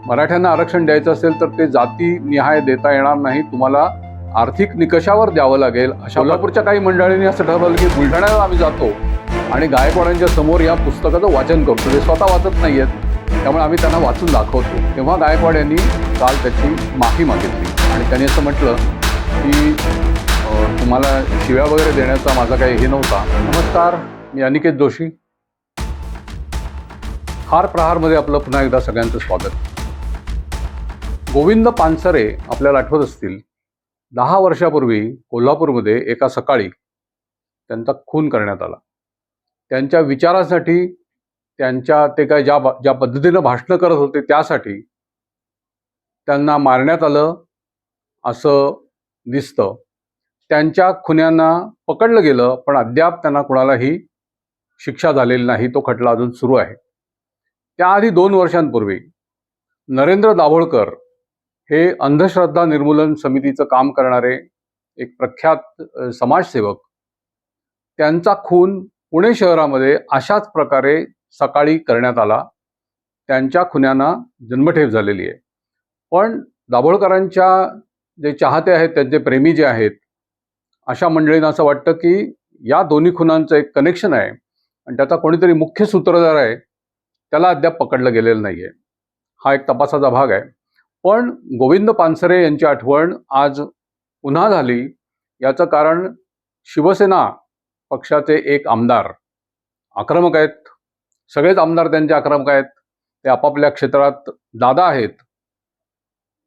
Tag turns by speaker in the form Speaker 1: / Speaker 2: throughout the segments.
Speaker 1: मराठ्यांना आरक्षण द्यायचं असेल तर ते जाती निहाय देता येणार नाही, तुम्हाला आर्थिक निकषावर द्यावं लागेल. अशा कोल्हापूरच्या काही मंडळींनी असं ठरवलं की बुलढाण्याला आम्ही जातो आणि गायकवाडांच्या समोर या पुस्तकाचं वाचन करतो. ते स्वतः वाचत नाहीयेत, त्यामुळे आम्ही त्यांना वाचून दाखवतो. तेव्हा गायकवाड यांनी काल त्याची माफी मागितली आणि त्यांनी असं म्हटलं की तुम्हाला शिव्या वगैरे देण्याचा माझा काही हे नव्हता. नमस्कार, मी अनिकेत जोशी. खार प्रहारमध्ये आपलं पुन्हा एकदा सगळ्यांचं स्वागत. गोविंद पानसरे आपल्याला आठवत असतील, 10 वर्षापूर्वी कोल्हापूरमध्ये एका सकाळी त्यांचा खून करण्यात आला. त्यांच्या विचारासाठी, ते काय ज्या पद्धतीनं भाषणं करत होते त्यासाठी त्यांना मारण्यात आलं असं दिसतं. त्यांच्या खुन्यांना पकडलं गेलं, पण अद्याप त्यांना कुणालाही शिक्षा झालेली नाही. तो खटला अजून सुरू आहे. त्याआधी 2 वर्षांपूर्वी नरेंद्र दाभोळकर हे अंधश्रद्धा निर्मूलन समितीचं काम करणारे एक प्रख्यात समाजसेवक, त्यांचा खून पुणे शहरामध्ये अशाच प्रकारे सकाळी करण्यात आला. त्यांच्या खुन्यांना जन्मठेप झालेली आहे. पण दाभोळकरांच्या जे चाहते आहेत, त्यांचे प्रेमी जे आहेत, अशा मंडळींना असं वाटतं की या दोन्ही खुनांचं एक कनेक्शन आहे आणि त्याचा कोणीतरी मुख्य सूत्रधार आहे, त्याला अद्याप पकडलं गेलेलं नाही आहे. हा एक तपासाचा भाग आहे. पण गोविंद पानसरे यांची आठवण आज पुन्हा झाली. याचं कारण शिवसेना पक्षाचे एक आमदार आक्रमक आहेत. सगळेच आमदार त्यांचे आक्रमक आहेत. ते आपापल्या क्षेत्रात दादा आहेत.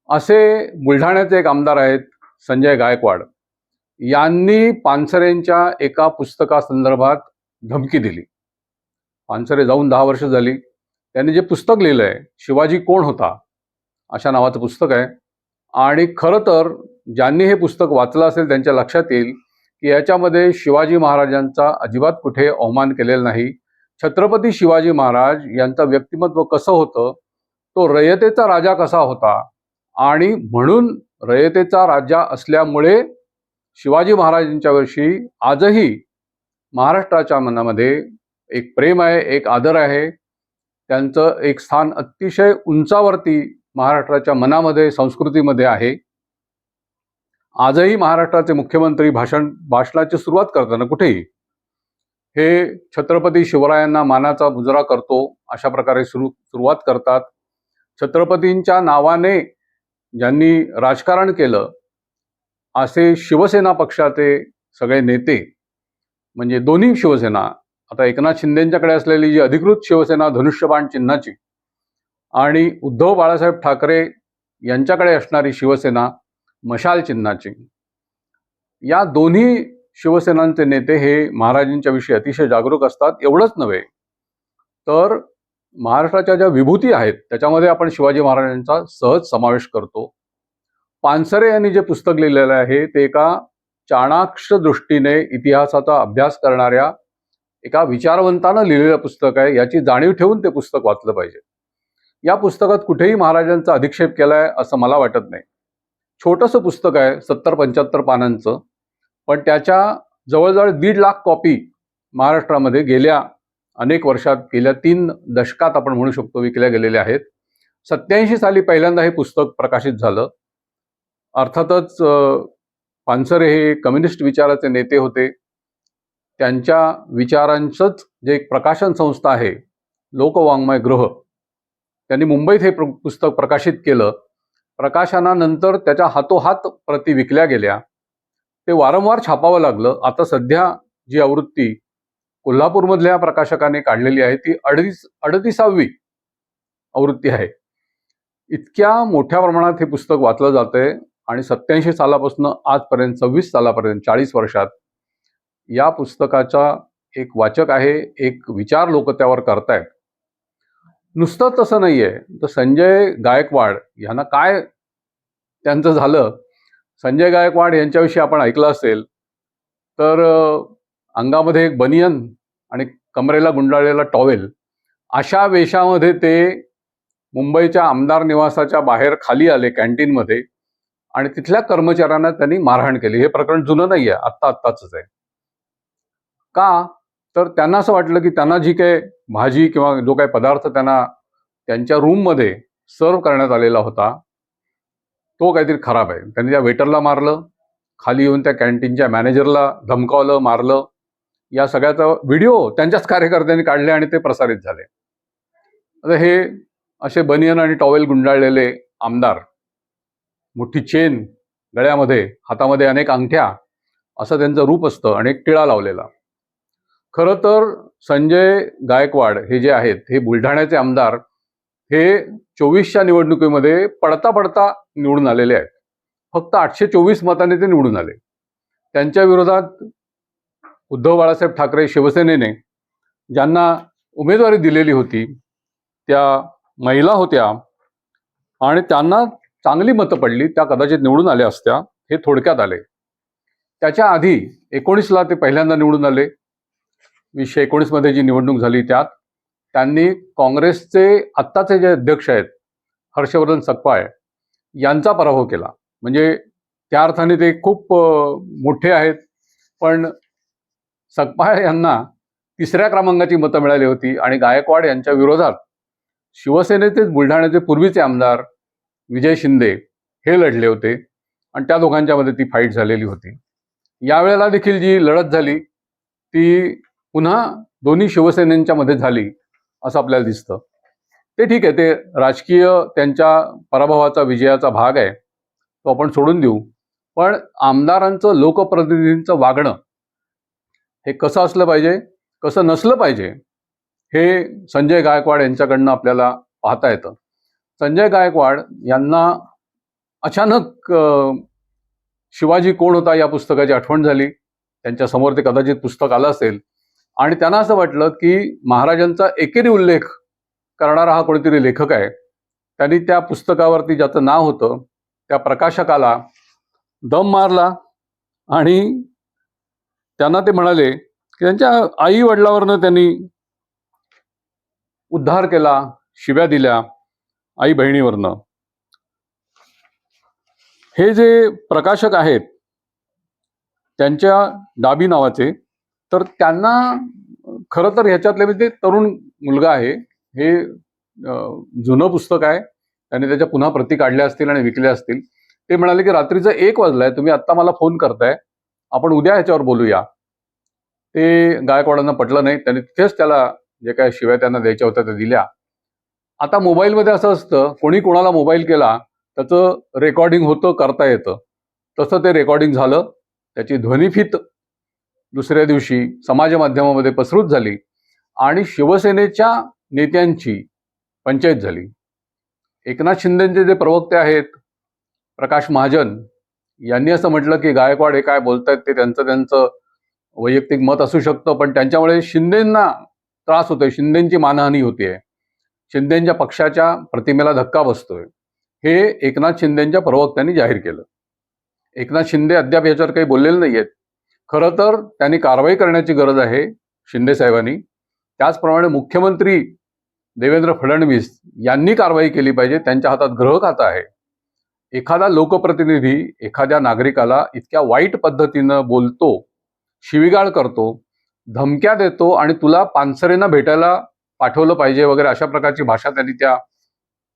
Speaker 1: असे बुलढाण्याचे एक आमदार आहेत, संजय गायकवाड. यांनी पानसरेंच्या एका पुस्तकासंदर्भात धमकी दिली. पानसरे जाऊन 10 वर्ष झाली. त्यांनी जे पुस्तक लिहिलं आहे, शिवाजी कोण होता अशा नावाचं पुस्तक आहे. आणि खरं तर ज्यांनी हे पुस्तक वाचलं असेल त्यांच्या लक्षात येईल की याच्यामध्ये शिवाजी महाराजांचा अजिबात कुठे अवमान केलेला नाही. छत्रपती शिवाजी महाराज यांचं व्यक्तिमत्व कसं होतं, तो रयतेचा राजा कसा होता आणि म्हणून रयतेचा राजा असल्यामुळे शिवाजी महाराजांच्याविषयी आजही महाराष्ट्राच्या मनामध्ये एक प्रेम आहे, एक आदर आहे. त्यांचं एक स्थान अतिशय उंचावरती महाराष्ट्राच्या मनामध्ये, संस्कृतीमध्ये आहे. आजही महाराष्ट्राचे मुख्यमंत्री भाषणाची सुरुवात करताना कुठेही हे छत्रपती शिवरायांना मानाचा मुजरा करतो अशा प्रकारे सुरुवात करतात. छत्रपतींच्या नावाने ज्यांनी राजकारण केलं असे शिवसेना पक्षाचे सगळे नेते, म्हणजे दोन्ही शिवसेना, आता एकनाथ शिंदेंच्याकडे असलेली जी अधिकृत शिवसेना धनुष्यबाण चिन्हाची आणि उद्धव बाळासाहेब ठाकरे यांच्याकडे असणारी शिवसेना मशाल चिन्हाची, या दोन्ही शिवसेनांचे नेते हे महाराजांच्या विषयी अतिशय जागरूक असतात. एवढंच नव्हे तर महाराष्ट्राच्या ज्या विभूती आहेत त्याच्यामध्ये आपण शिवाजी महाराजांचा सहज समावेश करतो. पानसरे यांनी जे पुस्तक लिहिलेलं आहे ते एका चाणाक्ष दृष्टीने इतिहासाचा अभ्यास करणाऱ्या एका विचारवंतानं लिहिलेलं पुस्तक आहे. याची जाणीव ठेवून ते पुस्तक वाचलं पाहिजे. या पुस्तकात कुठेही महाराजांचा अधिक्षेप केलाय असं मला वाटत नाही. छोटंसं पुस्तक आहे, 70-75 पानांचं, पण त्याच्या जवळजवळ 1.5 लाख कॉपी महाराष्ट्रामध्ये गेल्या अनेक वर्षात, गेल्या 3 दशकात आपण म्हणू शकतो विकल्या गेलेल्या आहेत. 87 साली पहिल्यांदा हे पुस्तक प्रकाशित झालं. अर्थातच पानसरे हे कम्युनिस्ट विचाराचे नेते होते. त्यांच्या विचारांचंच जे एक प्रकाशन संस्था आहे, लोकवाङ्मय गृह, त्यांनी मुंबईत हे पुस्तक प्रकाशित केलं. प्रकाशनानंतर त्याच्या हातोहात प्रती विकल्या गेल्या. ते वारंवार छापावं लागलं. आता सध्या जी आवृत्ती कोल्हापूरमधल्या प्रकाशकाने काढलेली आहे ती 38वी आवृत्ती आहे. इतक्या मोठ्या प्रमाणात हे पुस्तक वाचलं जातंय आणि 87 सालापासून आजपर्यंत 26 सालापर्यंत 40 वर्षात या पुस्तकाचा एक वाचक आहे, एक विचार लोक त्यावर करतायत. नुसतं तसं नाहीये तर संजय गायकवाड यांना काय त्यांचं झालं. संजय गायकवाड यांच्याविषयी आपण ऐकलं असेल तर अंगामध्ये एक बनियन आणि कमरेला गुंडाळलेला टॉवेल अशा वेशामध्ये ते मुंबईच्या आमदार निवासाच्या बाहेर खाली आले कॅन्टीनमध्ये आणि तिथल्या कर्मचाऱ्यांना त्यांनी मारहाण केली. हे प्रकरण जुनं नाही आहे, आत्ताच आहे. का तर त्यांना असं वाटलं की त्यांना जी काही भाजी किंवा जो काही पदार्थ त्यांना त्यांच्या रूममध्ये सर्व करण्यात आलेला होता तो काहीतरी खराब आहे. त्यांनी त्या वेटरला मारलं, खाली येऊन त्या कॅन्टीनच्या मॅनेजरला धमकावलं, मारलं. या सगळ्याचा व्हिडिओ त्यांच्याच कार्यकर्त्यांनी काढले आणि ते प्रसारित झाले. आता हे असे बनियन आणि टॉवेल गुंडाळलेले आमदार, मोठी चेन गळ्यामध्ये, हातामध्ये अनेक अंगठ्या, असं त्यांचं रूप असतं आणि एक टिळा लावलेला. खरं तर संजय गायकवाड हे जे आहेत, हे बुलढाण्याचे आमदार, हे 24च्या निवडणुकीमध्ये पडता पडता निवडून आलेले आहेत. फक्त 824 मतांनी ते निवडून आले. त्यांच्या विरोधात उद्धव बाळासाहेब ठाकरे शिवसेनेने ज्यांना उमेदवारी दिलेली होती त्या महिला होत्या आणि त्यांना चांगली मतं पडली, त्या कदाचित निवडून आल्या असत्या. हे थोडक्यात आले. त्याच्या आधी 19ला ते पहिल्यांदा निवडून आले. 2019 मध्ये जी निवडणूक झाली त्यात त्यांनी काँग्रेसचे आत्ताचे जे अध्यक्ष आहेत हर्षवर्धन सकपाळ यांचा पराभव केला. म्हणजे त्या अर्थाने ते खूप मोठे आहेत, पण सकपाळ यांना 3ऱ्या क्रमांकाची मतं मिळाली होती आणि गायकवाड यांच्या विरोधात शिवसेनेचेच बुलढाण्याचे पूर्वीचे आमदार विजय शिंदे हे लढले होते आणि त्या दोघांच्यामध्ये ती फाईट झालेली होती. यावेळेला देखील जी लढत झाली ती पुन्हा दोन्ही शिवसेनेच्या मध्ये झाली असं आपल्याला दिसतं. ते ठीक आहे, ते राजकीय त्यांच्या पराभवाचा विजयाचा भाग आहे, तो आपण सोडून देऊ. पण आमदारांचं, लोकप्रतिनिधींचं वागणं हे कसं असलं पाहिजे, कसं नसलं पाहिजे, हे संजय गायकवाड यांच्याकडनं आपल्याला पाहता येतं. संजय गायकवाड यांना अचानक शिवाजी कोण होता या पुस्तकाची आठवण झाली. त्यांच्या समोर ते कदाचित पुस्तक आलं असेल आणि त्यांना असं वाटलं की महाराजांचा एकेरी उल्लेख करणारा हा कोणीतरी लेखक आहे. त्यांनी त्या पुस्तकावरती ज्याचं नाव होतं त्या प्रकाशकाला दम मारला आणि त्यांना ते म्हणाले की त्यांच्या आई वडिलावरनं त्यांनी उद्धार केला, शिव्या दिल्या आई बहिणीवरनं. हे जे प्रकाशक आहेत त्यांच्या डाबी नावाचे, तर त्यांना खरं तर ह्याच्यातले म्हणजे तरुण मुलगा आहे, हे जुनं पुस्तक आहे, त्यांनी त्याच्या पुन्हा प्रती काढल्या असतील आणि विकल्या असतील. ते म्हणाले की रात्रीचं 1 वाजलाय, तुम्ही आत्ता मला फोन करताय, आपण उद्या ह्याच्यावर बोलूया. ते गायकवाडांना पटलं नाही. त्यांनी तिथेच त्याला जे काय शिव्या त्यांना द्यायच्या होत्या त्या दिल्या. आता मोबाईलमध्ये असं असतं, कोणी कोणाला मोबाईल केला त्याचं रेकॉर्डिंग होतं, करता येतं. तसं ते रेकॉर्डिंग झालं. त्याची ध्वनिफीत दुसऱ्या दिवशी समाज माध्यमामध्ये पसरूट झाली आणि शिवसेनेच्या नेत्यांची पंचायत झाली. एकनाथ शिंदेचे जे प्रवक्ते आहेत प्रकाश महाजन यांनी असं म्हटलं की गायकवाड हे काय बोलतायत ते त्यांचं वैयक्तिक मत असू शकतं, पण त्यांच्यामुळे शिंदेंना त्रास होतोय, शिंदेंची मानहानी होतीये, शिंदेंच्या पक्षाच्या प्रतिमेला धक्का बसतोय, हे एकनाथ शिंदेंच्या प्रवक्त्यांनी जाहीर केलं. एकनाथ शिंदे अद्याप याच्यावर काही बोललेले नाही आहेत. खरं तर त्यांनी कारवाई करण्याची गरज आहे शिंदे साहेबांनी. त्याचप्रमाणे मुख्यमंत्री देवेंद्र फडणवीस यांनी कारवाई केली पाहिजे. त्यांच्या हातात गृह खातं आहे. एखादा लोकप्रतिनिधी एखाद्या नागरिकाला इतक्या वाईट पद्धतीनं बोलतो, शिवीगाळ करतो, धमक्या देतो आणि तुला पानसरेंना भेटायला पाठवलं पाहिजे वगैरे अशा प्रकारची भाषा त्यांनी त्या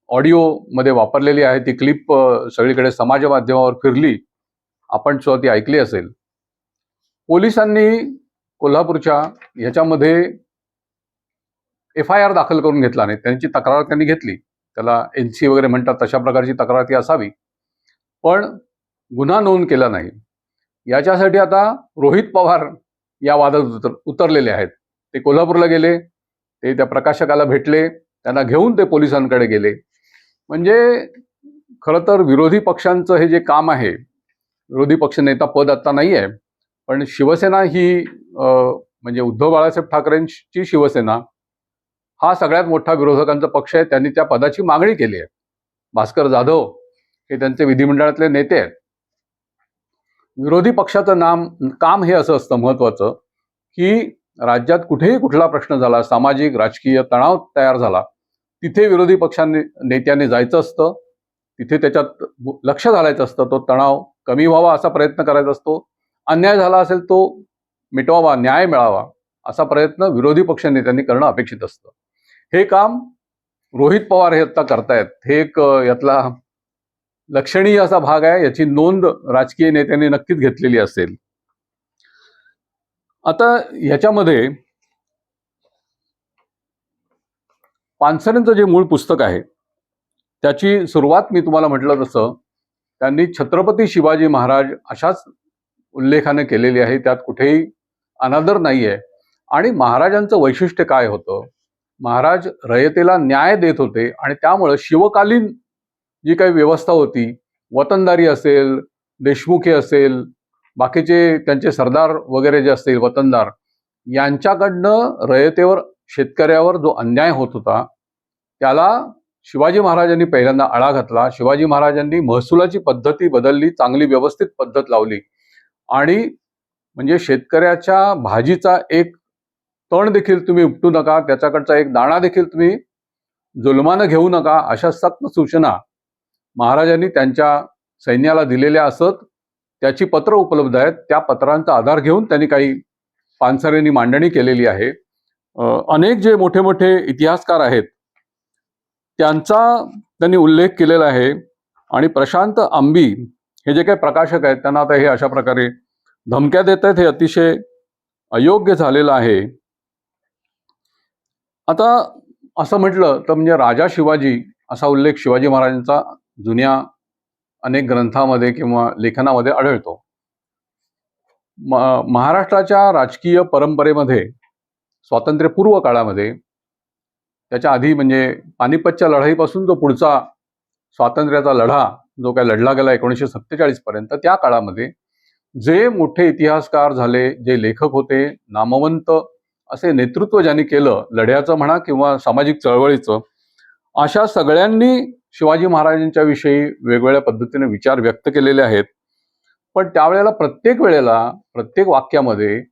Speaker 1: ऑडिओमध्ये वापरलेली आहे. ती क्लिप सगळीकडे समाज माध्यमावर फिरली, आपण सुद्धा ती ऐकली असेल. पोलिसांनी कोल्हापूरच्या ह्याच्यामध्ये FIR दाखल करून घेतला नाही. त्यांची तक्रार त्यांनी घेतली, त्याला NC वगैरे म्हणतात तशा प्रकारची तक्रार ती असावी, पण गुन्हा नोंद केला नाही. याच्यासाठी आता रोहित पवार या वादात उतरलेले आहेत. ते कोल्हापूरला गेले, ते त्या प्रकाशकाला भेटले, त्यांना घेऊन ते पोलिसांकडे गेले. म्हणजे खरं तर विरोधी पक्षांचं हे जे काम आहे, विरोधी पक्षनेता पद आता नाही आहे, पण शिवसेना ही म्हणजे उद्धव बाळासाहेब ठाकरेंची शिवसेना हा सगळ्यात मोठा विरोधकांचा पक्ष आहे. त्यांनी त्या पदाची मागणी केली आहे. भास्कर जाधव हे त्यांचे विधिमंडळातले नेते आहेत. विरोधी पक्षाचं काम हे असं असतं महत्वाचं की राज्यात कुठेही कुठला प्रश्न झाला, सामाजिक राजकीय तणाव तयार झाला, तिथे विरोधी नेत्यांनी जायचं असतं, तिथे त्याच्यात लक्ष घालायचं असतं, तो तणाव कमी व्हावा असा प्रयत्न करायचा असतो, अन्याय झाला असेल तो मिटवावा, न्याय मिळावा असा प्रयत्न विरोधी पक्ष नेत्यांनी करणं अपेक्षित असतं. हे काम रोहित पवार हे आता करतायत, हे एक यातला लक्षणीय असा भाग आहे. याची नोंद राजकीय नेत्यांनी नक्कीच घेतलेली असेल. आता ह्याच्यामध्ये पानसरेंचं जे मूळ पुस्तक आहे त्याची सुरुवात मी तुम्हाला म्हटलं तसं त्यांनी छत्रपती शिवाजी महाराज अशाच उल्लेखाने केलेली आहे. त्यात कुठेही अनादर नाहीये. आणि महाराजांचं वैशिष्ट्य काय होतं, महाराज रयतेला न्याय देत होते आणि त्यामुळे शिवकालीन जी काही व्यवस्था होती, वतनदारी असेल, देशमुखी असेल, बाकीचे त्यांचे सरदार वगैरे जे असतील वतनदार, यांच्याकडनं रयतेवर शेतकऱ्यावर जो अन्याय होत होता त्याला शिवाजी महाराजांनी पहिल्यांदा आळा घातला. शिवाजी महाराजांनी महसुलाची पद्धती बदलली, चांगली व्यवस्थित पद्धत लावली आणि म्हणजे शेतकऱ्याच्या भाजीचा एक तण देखील तुम्ही उपटू नका, त्याच्याकडचा एक दाणा देखील तुम्ही जुलमानं घेऊ नका, अशा सक्त सूचना महाराजांनी त्यांच्या सैन्याला दिलेल्या असत. त्याची पत्र उपलब्ध आहेत. त्या पत्रांचा आधार घेऊन त्यांनी काही पानसरेंनी मांडणी केलेली आहे. अनेक जे मोठे मोठे इतिहासकार आहेत त्यांचा त्यांनी उल्लेख केलेला आहे. आणि प्रशांत आंबी हे जे काही प्रकाशक आहेत त्यांना आता हे अशा प्रकारे धमक्या देत आहेत, हे अतिशय अयोग्य झालेलं आहे. आता असं म्हटलं तर म्हणजे राजा शिवाजी असा उल्लेख शिवाजी महाराजांचा जुन्या अनेक ग्रंथामध्ये किंवा लेखनामध्ये आढळतो. महाराष्ट्राच्या राजकीय परंपरेमध्ये स्वातंत्र्यपूर्व काळामध्ये, त्याच्या आधी म्हणजे पानिपतच्या लढाईपासून जो पुढचा स्वातंत्र्याचा लढा जो काही लढला गेला 1947 पर्यंत, त्या काळामध्ये जे मोठे इतिहासकार झाले, जे लेखक होते, नामवंत असे नेतृत्व ज्यांनी केलं लढ्याचं म्हणा किंवा सामाजिक चळवळीचं, अशा सगळ्यांनी शिवाजी महाराजांच्या विषयी वेगवेगळ्या पद्धतीने विचार व्यक्त केलेले आहेत. पण त्यावेळेला प्रत्येक वेळेला प्रत्येक वाक्यामध्ये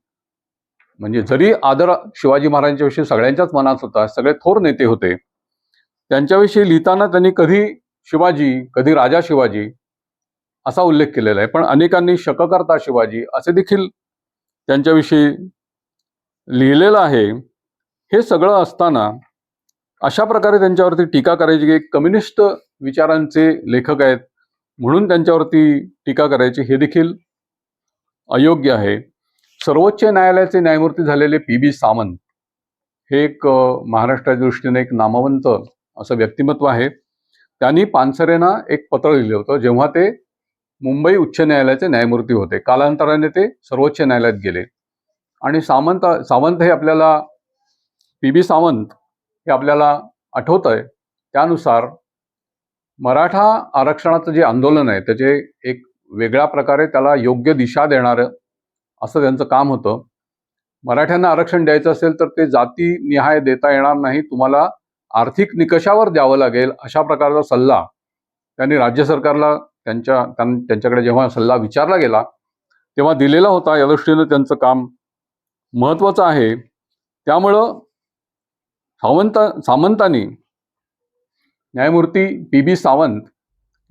Speaker 1: म्हणजे जरी आदर शिवाजी महाराजांच्या विषयी सगळ्यांच्याच मनात होता, सगळे थोर नेते होते, त्यांच्याविषयी लिहिताना त्यांनी कधी शिवाजी, कधी राजा शिवाजी असा उल्लेख केलेला आहे. पण अनेकांनी शककर्ता शिवाजी असे देखील त्यांच्याविषयी लिहिलेलं आहे. हे सगळं असताना अशा प्रकारे त्यांच्यावरती टीका करायची, की कम्युनिस्ट विचारांचे लेखक आहेत म्हणून त्यांच्यावरती टीका करायची, हे देखील अयोग्य आहे. सर्वोच्च न्यायालयाचे न्यायमूर्ती झालेले पी.बी. सावंत हे एक महाराष्ट्राच्या दृष्टीने एक नामवंत असं व्यक्तिमत्व आहे. त्यांनी पानसरेंना एक पत्र लिहिलं होतं जेव्हा ते मुंबई उच्च न्यायालयाचे न्यायमूर्ती होते. कालांतराने ते सर्वोच्च न्यायालयात गेले. आणि सावंत हे आपल्याला पी.बी. सावंत हे आपल्याला आठवत आहे, त्यानुसार मराठा आरक्षणाचं जे आंदोलन आहे त्याचे एक वेगळ्या प्रकारे त्याला योग्य दिशा देणारं असं त्यांचं काम होतं. मराठ्यांना आरक्षण द्यायचं असेल तर ते जातीनिहाय देता येणार नाही, तुम्हाला आर्थिक निकषावर द्यावं लागेल, अशा प्रकारचा सल्ला त्यांनी राज्य सरकारला त्यांच्याकडे जेव्हा सल्ला विचारला गेला तेव्हा दिलेला होता. या दृष्टीनं त्यांचं काम महत्त्वाचं आहे. त्यामुळं सामंतांनी न्यायमूर्ती पी.बी. सावंत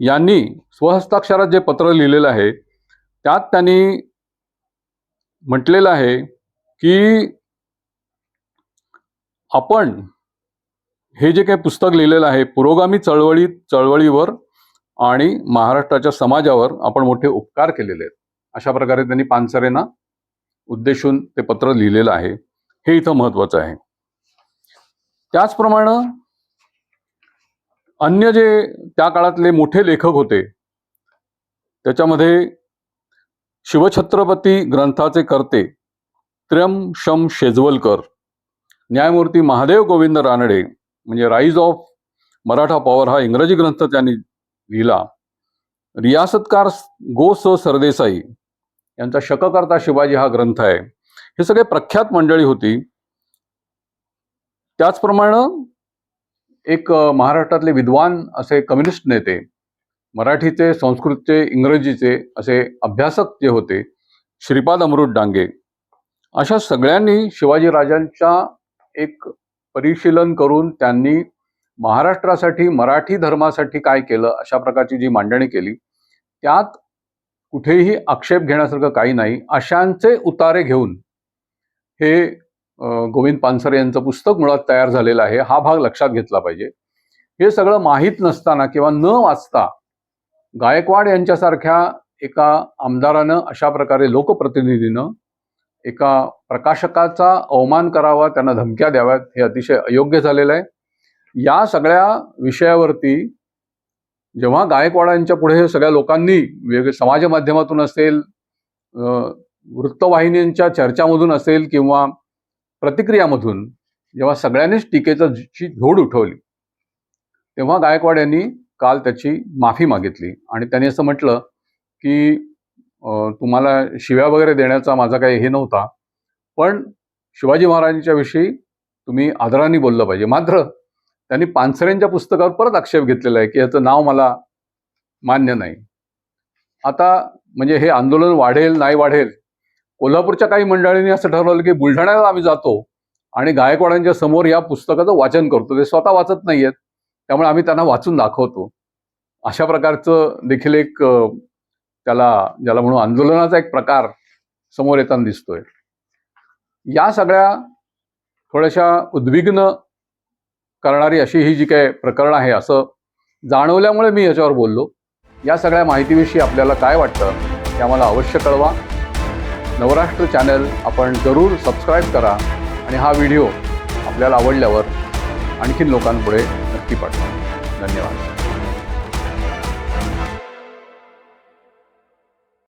Speaker 1: यांनी स्वहस्ताक्षरात जे पत्र लिहिलेलं आहे त्यात त्यांनी म्हटलेलं आहे की आपण हे जे काही पुस्तक लिहिलेलं आहे पुरोगामी चळवळीवर आणि महाराष्ट्राच्या समाजावर आपण मोठे उपकार केलेले आहेत, अशा प्रकारे त्यांनी पानसरेंना उद्देशून ते पत्र लिहिलेलं आहे. हे इथं महत्त्वाचं आहे. त्याचप्रमाणे अन्य जे त्या काळातले मोठे लेखक होते त्याच्यामध्ये शिवछत्रपती ग्रंथाचे कर्ते त्र्यम शेजवलकर, न्यायमूर्ती महादेव गोविंद रानडे म्हणजे राईज ऑफ मराठा पॉवर हा इंग्रजी ग्रंथ त्यांनी लिहिला. रियासतकार गो स सरदेसाई यांचा शककर्ता शिवाजी हा ग्रंथ आहे. हे सगळे प्रख्यात मंडळी होती. त्याचप्रमाणे एक महाराष्ट्रातले विद्वान असे कम्युनिस्ट नेते, मराठीचे, संस्कृतचे, इंग्रजीचे असे अभ्यासक जे होते, श्रीपाद अमृत डांगे, अशा सगळ्यांनी शिवाजीराजांच्या एक परिशीलन करून त्यांनी महाराष्ट्रासाठी, मराठी धर्मासाठी काय केलं अशा प्रकारची जी मांडणी केली, त्यात कुठेही आक्षेप घेण्यासारखं काही नाही. अशांचे उतारे घेऊन हे गोविंद पानसरे यांचं पुस्तक मुळात तयार झालेलं आहे. हा भाग लक्षात घेतला पाहिजे. हे सगळं माहीत नसताना किंवा न वाचता गायकवाड यांच्यासारख्या एका आमदारानं, अशा प्रकारे लोकप्रतिनिधीनं एका प्रकाशकाचा अवमान करावा, त्यांना धमक्या द्याव्यात, हे अतिशय अयोग्य झालेलं आहे. या सगळ्या विषयावरती जेव्हा गायकवाडांच्या पुढे हे सगळ्या लोकांनी वेगळे समाज माध्यमातून असेल, वृत्तवाहिन्यांच्या चर्चामधून असेल किंवा प्रतिक्रियामधून जेव्हा सगळ्यांनीच टीकेची झोड उठवली, तेव्हा गायकवाड यांनी काल त्याची माफी मागितली आणि त्यांनी असं म्हटलं की तुम्हाला शिव्या वगैरे देण्याचा माझा काही हे नव्हता, पण शिवाजी महाराजांच्या विषयी तुम्ही आदराने बोललं पाहिजे. मात्र त्यांनी पानसरेंच्या पुस्तकावर परत आक्षेप घेतलेला आहे की याचं नाव मला मान्य नाही. आता म्हणजे हे आंदोलन वाढेल नाही वाढेल, कोल्हापूरच्या काही मंडळींनी असं ठरवलं की बुलढाण्याला आम्ही जातो आणि गायकवाडांच्या समोर या पुस्तकाचं वाचन करतो. ते स्वतः वाचत नाहीयेत, त्यामुळे आम्ही त्यांना वाचून दाखवतो. अशा प्रकारचं देखील एक ज्याला म्हणून आंदोलनाचा एक प्रकार समोर येताना दिसतोय. या सगळ्या थोड्याशा उद्विग्न करणारी अशी ही जी काही प्रकरण आहे असं जाणवल्यामुळे मी याच्यावर बोललो. या सगळ्या माहितीविषयी आपल्याला काय वाटतं ते आम्हाला अवश्य कळवा. नवराष्ट्र चॅनल आपण जरूर सबस्क्राईब करा आणि हा व्हिडिओ आपल्याला आवडल्यावर आणखीन लोकांपुढे नक्की पाठवा. धन्यवाद.